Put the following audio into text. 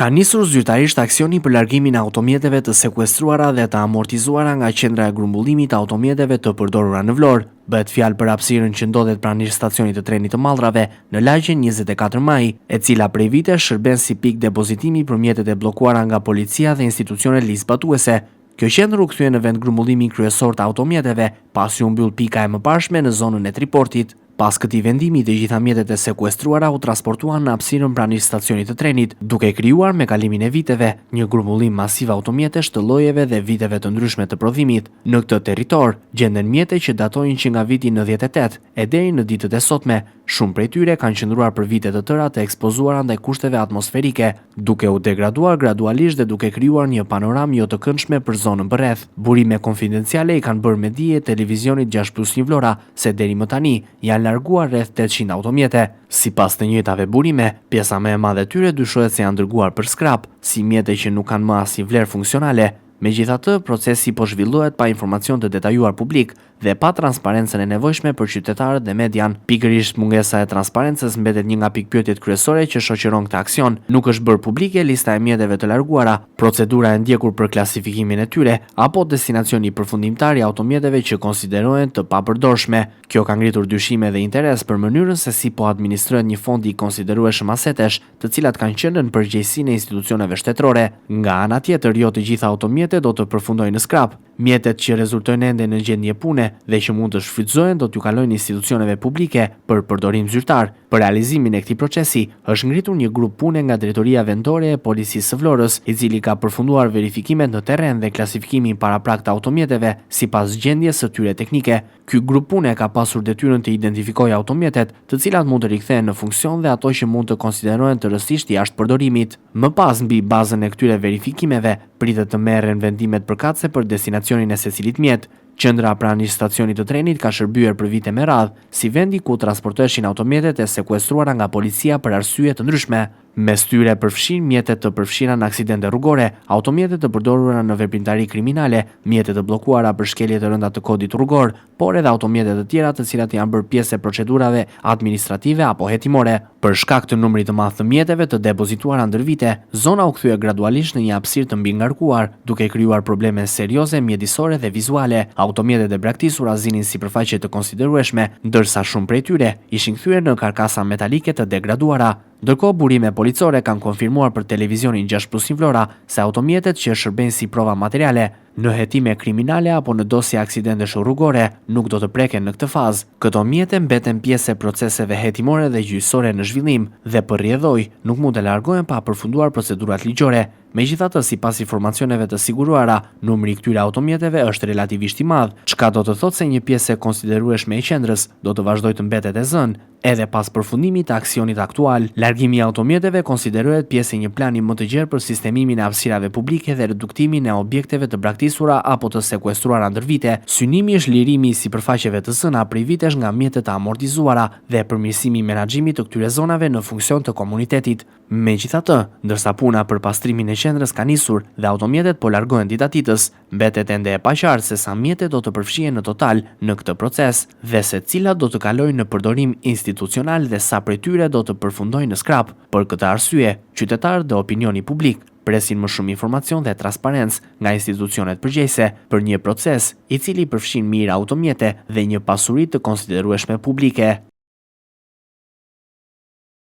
Ka nisur zyrtarisht aksioni për largimin e automjeteve të sekuestruara dhe të amortizuara nga qendra e grumbullimit të automjeteve të përdorura në Vlorë. Bëhet fjalë për hapësirën që ndodhet pranë stacionit të trenit të Mallrave në lagjen 24 Maj, e cila prej vitesh shërben si pikë depozitimi për mjetet e bllokuara nga policia dhe institucionet ligjzbatuese. Kjo qendër u kthye në vend grumbullimin kryesor të automjeteve, pasi u mbyll pika e mëparshme në zonën e Triportit. Pas këtij vendimi, të gjitha mjetet e sekuestruara u transportuan në hapësirën pranë stacionit të trenit, duke krijuar me kalimin e viteve një grumbullim masiv automjetesh të llojeve dhe viteve të ndryshme të prodhimit. Në këtë territor gjenden mjete që datojnë që nga viti 98 e deri në ditët e sotme. Shumë prej tyre kanë qëndruar për vite të tëra të ekspozuara ndaj kushteve atmosferike, duke u degraduar gradualisht dhe duke krijuar një panoramë jo të këndshme për zonën përreth. Burime konfidenciale i kanë bërë me dije televizionit 6+1 Vlora se deri më tani janë larguar rreth 800 automjete. Sipas të njëjtave burime, pjesa më e madhe e tyre dyshohet se janë dërguar për skrap, si mjete që nuk kanë më asnjë vlerë funksionale. Megjithatë, procesi po zhvillohet pa informacion të detajuar publik dhe pa transparencën e nevojshme për qytetarët dhe median. Pikërisht mungesa e transparencës mbetet një nga pikpyetjet kryesore që shoqëron këtë aksion. Nuk është bërë publike lista e mjeteve të larguara, procedura e ndjekur për klasifikimin e tyre, apo destinacioni përfundimtar i automjeteve që konsiderohen të papërdorshme. Kjo ka ngritur dyshime dhe interes për mënyrën se si po administrohet një fond i konsiderueshëm asetesh, të cilat kanë qenë në përgjegjësinë e institucioneve shtetërore. Nga ana tjetër, jo të gjitha automjetet do të përfundojnë në skrap. Mjetet që rezultojnë ende në gjendje pune dhe që mund të shfrytëzohen do t'ju kalojnë institucioneve publike për përdorim zyrtar. Për realizimin e këtij procesi është ngritur një grup pune nga Drejtoria Vendore e Policisë së Vlorës, i cili ka përfunduar verifikimet në terren dhe klasifikimin paraprak të automjeteve sipas gjendjes së tyre teknike. Ky grup pune ka pasur detyrën të identifikojë automjetet, të cilat mund të rikthehen në funksion dhe ato që mund të konsiderohen të rëndësishtë jashtë përdorimit. Më pas, mbi bazën e këtyre verifikimeve, pritet të merren vendimet përkatëse për destinacionin e secilit mjet. Qendra pranë stacionit të trenit ka shërbyer për vite me radhë si vendi ku transportoheshin automjetet e sekuestruara nga policia për arsye të ndryshme. Mes tyre përfshin mjetet të përfshira në aksidente rrugore, automjetet të përdorura në veprimtari kriminale, mjetet të bllokuara për shkelje të rënda të kodit rrugor, por edhe automjetet të tjera të cilat janë bërë pjesë e procedurave administrative apo hetimore. Për shkak të numrit të madh të mjeteve të depozituara ndër vite, zona u kthye gradualisht në një hapësirë të mbingarkuar, duke krijuar probleme serioze mjedisore dhe vizuale. Automjetet e braktisura zinin sipërfaqe të konsiderueshme, ndërsa shumë prej tyre ishin kthyer në karkasa metalike të degraduara. Ndërkohë, burime policore kanë konfirmuar për televizionin 6+1 Vlora se automjetet që shërbejnë si prova materiale në hetime kriminale apo në dosje aksidentesh rrugore nuk do të preken në këtë fazë. Këto mjete mbeten pjesë e proceseve hetimore dhe gjyqësore në zhvillim dhe për rrjedhoj nuk mund të largohen pa përfunduar procedurat ligjore. Megjithatë, sipas informacioneve të siguruara, numri i këtyre automjeteve është relativisht i madh, çka do të thotë se një pjesë e konsiderueshme e qendrës do të vazhdojë të mbetet e zënë edhe pas përfundimit të aksionit aktual. Largimi i automjeteve konsiderohet pjesë e një plani më të gjerë për sistemimin e hapësirave publike dhe reduktimin e objekteve të braktisura apo të sekuestruara ndër vite. Synimi është lirimi i sipërfaqeve të zëna prej vitesh nga mjetet e amortizuara dhe përmirësimi i menaxhimit të këtyre zonave në funksion të komunitetit. Megjithatë, ndërsa puna për pastrimin e qendrës ka nisur dhe automjetet po largohen ditë ditës, mbetet ende e paqartë se sa mjete do të përfshihen në total në këtë proces dhe se cilat do të kalojnë në përdorim institucional dhe sa prej tyre do të përfundojnë në skrap. Për këtë arsye, qytetarët dhe opinioni publik presin më shumë informacion dhe transparencë nga institucionet përgjegjëse për një proces i cili përfshin mirë automjete dhe një pasuri të konsiderueshme publike.